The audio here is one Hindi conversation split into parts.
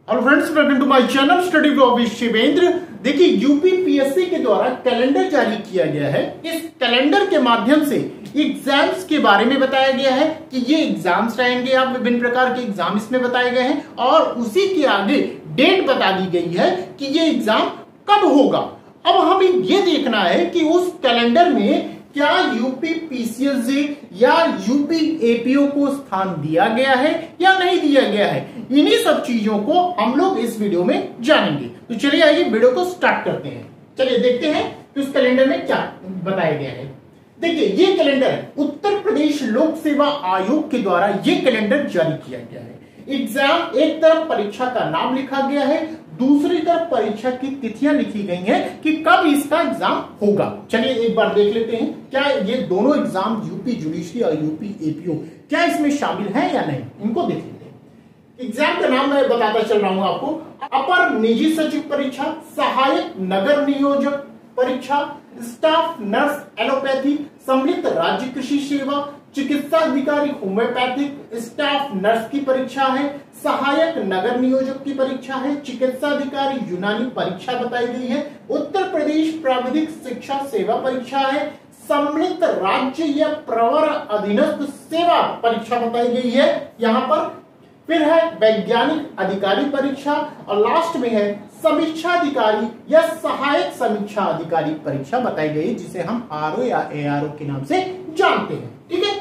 Hello friends, welcome to my channel study with Shivendra. देखिए, यूपीपीएससी के द्वारा कैलेंडर जारी किया गया है। इस कैलेंडर के माध्यम से एग्जाम्स के बारे में बताया गया है कि ये एग्जाम्स रहेंगे। आप विभिन्न प्रकार के एग्जाम इसमें बताए गए हैं और उसी के आगे डेट बता दी गई है कि ये एग्जाम कब होगा। अब हमें ये देखना है कि उस कैलेंडर में क्या यूपी पीसीएसजे या यूपी एपीओ को स्थान दिया गया है या नहीं दिया गया है। इन्हीं सब चीजों को हम लोग इस वीडियो में जानेंगे। तो चलिए आइए वीडियो को स्टार्ट करते हैं। चलिए देखते हैं कि उस कैलेंडर में क्या बताया गया है। देखिए, ये कैलेंडर उत्तर प्रदेश लोक सेवा आयोग के द्वारा ये कैलेंडर जारी किया गया है। एग्जाम एक तरफ परीक्षा का नाम लिखा गया है, दूसरी तरफ परीक्षा की तिथियां लिखी गई हैं कि कब इसका एग्जाम होगा। चलिए एक बार देख लेते हैं क्या ये दोनों एग्जाम यूपी जुडिशरी और यूपी एपीओ क्या इसमें शामिल है या नहीं। इनको देख लेते हैं। एग्जाम का नाम मैं बताता चल रहा हूं आपको। अपर निजी सचिव परीक्षा, सहायक नगर नियोजक परीक्षा, स्टाफ नर्स एलोपैथी, सम्मिलित राज्य कृषि सेवा, चिकित्सा अधिकारी होम्योपैथिक, स्टाफ नर्स की परीक्षा है, सहायक नगर नियोजक की परीक्षा है, चिकित्सा अधिकारी यूनानी परीक्षा बताई गई है, उत्तर प्रदेश प्राविधिक शिक्षा सेवा परीक्षा है, सम्मिलित राज्य या प्रवर अधीनस्थ सेवा परीक्षा बताई गई है यहाँ पर। फिर है वैज्ञानिक अधिकारी परीक्षा और लास्ट में है समीक्षा अधिकारी या सहायक समीक्षा अधिकारी परीक्षा बताई गई, जिसे हम आरओ या एआरओ के नाम से जानते हैं। ठीक है,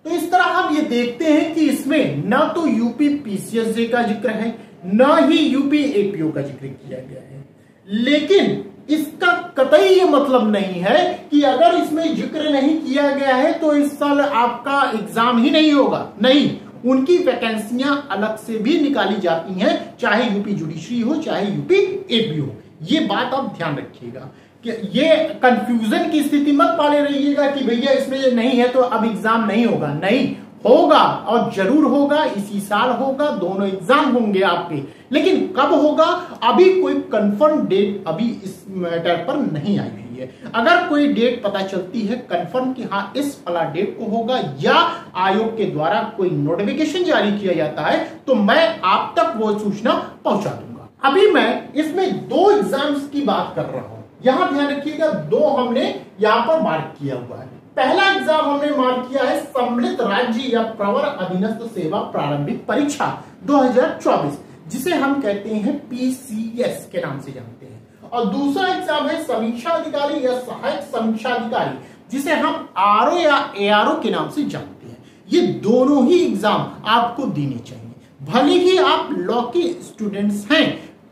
तो इस तरह हम ये देखते हैं कि इसमें ना तो यूपी पीसीएसजे का जिक्र है, ना ही यूपी एपीओ का जिक्र किया गया है। लेकिन इसका कतई ये मतलब नहीं है कि अगर इसमें जिक्र नहीं किया गया है तो इस साल आपका एग्जाम ही नहीं होगा। नहीं, उनकी वैकेंसियां अलग से भी निकाली जाती हैं, चाहे यूपी जुडिशरी हो चाहे यूपी एपीओ। ये बात आप ध्यान रखिएगा कि ये कंफ्यूजन की स्थिति मत पाले रहिएगा कि भैया इसमें ये नहीं है तो अब एग्जाम नहीं होगा। नहीं, होगा और जरूर होगा, इसी साल होगा, दोनों एग्जाम होंगे आपके। लेकिन कब होगा अभी कोई कंफर्म डेट अभी इस मैटर पर नहीं आई हुई है। अगर कोई डेट पता चलती है कंफर्म कि हाँ इस वाला डेट को होगा या आयोग के द्वारा कोई नोटिफिकेशन जारी किया जाता है तो मैं आप तक वो सूचना पहुंचा दूंगा। अभी मैं इसमें दो एग्जाम्स की बात कर रहा हूं, यहां ध्यान रखिएगा। दो हमने यहां पर मार्क किया हुआ है। पहला एग्जाम हमने मार्क किया है सम्मिलित राज्य या प्रवर अधीनस्थ सेवा प्रारंभिक परीक्षा 2024, जिसे हम कहते हैं पीसीएस के नाम से जानते हैं। और दूसरा एग्जाम है समीक्षा अधिकारी या सहायक समीक्षा अधिकारी, जिसे हम आरओ या एआरओ के नाम से जानते हैं। ये दोनों ही एग्जाम आपको देने चाहिए। भले ही आप लॉ के स्टूडेंट्स हैं,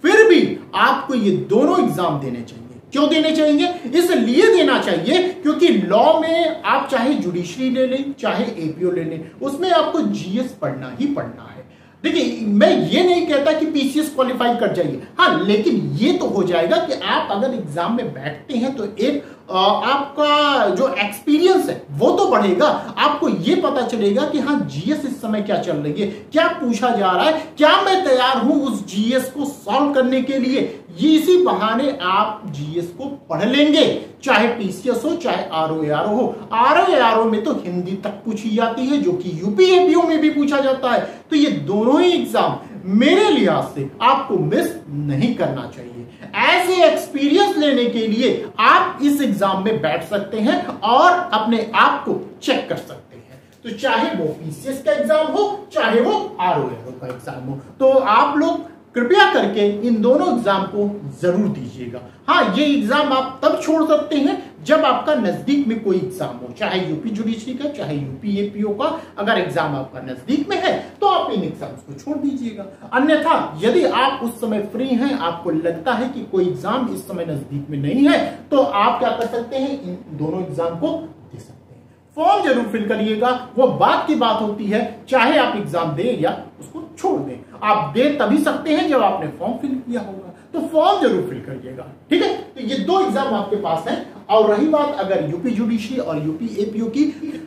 फिर भी आपको ये दोनों एग्जाम देने चाहिए। क्यों देने चाहिए? इसलिए देना चाहिए क्योंकि लॉ में आप चाहे जुडिशरी ले लें चाहे एपीओ ले लें, उसमें आपको जीएस पढ़ना ही पढ़ना है। देखिए, मैं ये नहीं कहता कि पीसीएस क्वालिफाई कर जाइए, हाँ, लेकिन ये तो हो जाएगा कि आप अगर एग्जाम में बैठते हैं तो एक आपका जो एक्सपीरियंस है वो तो बढ़ेगा। आपको ये पता चलेगा कि हाँ जीएस इस समय क्या चल रही है, क्या पूछा जा रहा है, क्या मैं तैयार हूं उस जीएस को सॉल्व करने के लिए। ये इसी बहाने आप जीएस को पढ़ लेंगे, चाहे पीसीएस हो चाहे आरओ हो। आरओ में तो हिंदी तक पूछी जाती है, जो कि यूपी एपीओ में भी पूछा जाता है। तो ये दोनों ही एग्जाम मेरे लिहाज से आपको मिस नहीं करना चाहिए। ऐसे एक्सपीरियंस लेने के लिए आप इस एग्जाम में बैठ सकते हैं और अपने आप को चेक कर सकते हैं। तो चाहे वो पीसीएस का एग्जाम हो चाहे वो आरओ का एग्जाम हो, तो आप लोग कृपया करके इन दोनों एग्जाम को जरूर दीजिएगा। हाँ, ये एग्जाम आप तब छोड़ सकते हैं जब आपका नजदीक में कोई एग्जाम हो, चाहे यूपी जुडिशरी का चाहे यूपी एपीओ का। अगर एग्जाम आपका नजदीक में है तो आप इन एग्जाम्स को छोड़ दीजिएगा। अन्यथा यदि आप उस समय फ्री हैं, आपको लगता है कि कोई एग्जाम इस समय नजदीक में नहीं है, तो आप क्या कर सकते हैं, इन दोनों एग्जाम को दे सकते हैं। फॉर्म जरूर फिल करिएगा, वो बात की बात होती है, चाहे आप एग्जाम दें या उसको छोड़ दें। आप दे तभी सकते हैं जब आपने फॉर्म फिल किया होगा, तो फॉर्म जरूर फिल करिएगा। ठीक है, तो ये दो एग्जाम आपके पास हैं। और रही बात अगर यूपी जुडिशरी और यूपी एपीओ की,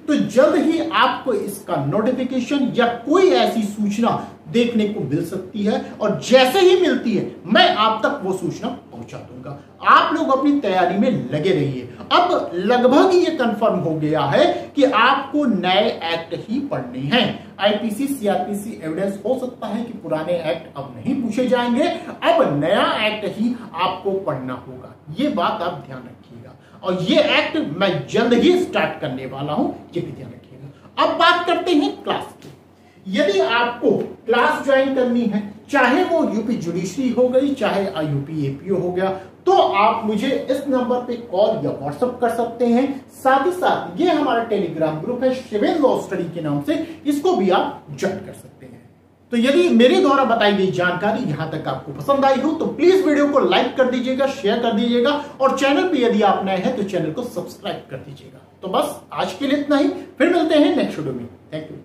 तो जल्द ही आपको इसका नोटिफिकेशन या कोई ऐसी सूचना देखने को मिल सकती है, और जैसे ही मिलती है मैं आप तक वो सूचना पहुंचा दूंगा। आप लोग अपनी तैयारी में लगे रहिए। अब लगभग ये कंफर्म हो गया है कि आपको नए एक्ट ही पढ़ने हैं। आईपीसी सीआरपीसी एविडेंस हो सकता है कि पुराने एक्ट अब नहीं पूछे जाएंगे, अब नया एक्ट ही आपको पढ़ना होगा। ये बात आप ध्यान रखिएगा, और ये एक्ट मैं जल्द ही स्टार्ट करने वाला हूं, ये भी ध्यान रखिएगा। अब बात करते हैं क्लास की। यदि आपको क्लास ज्वाइन करनी है, चाहे वो यूपी जुडिशरी हो गई, चाहे यूपी एपीओ हो गया, तो आप मुझे इस नंबर पे कॉल या व्हाट्सएप कर सकते हैं। साथ ही साथ ये हमारा टेलीग्राम ग्रुप है शिवेंद्र लॉ स्टडी के नाम से, इसको भी आप ज्वाइन कर सकते हैं। तो यदि मेरे द्वारा बताई गई जानकारी यहां तक आपको पसंद आई हो तो प्लीज वीडियो को लाइक कर दीजिएगा, शेयर कर दीजिएगा, और चैनल पे यदि आप नए हैं तो चैनल को सब्सक्राइब कर दीजिएगा। तो बस आज के लिए इतना ही, फिर मिलते हैं नेक्स्ट वीडियो में। Thank you.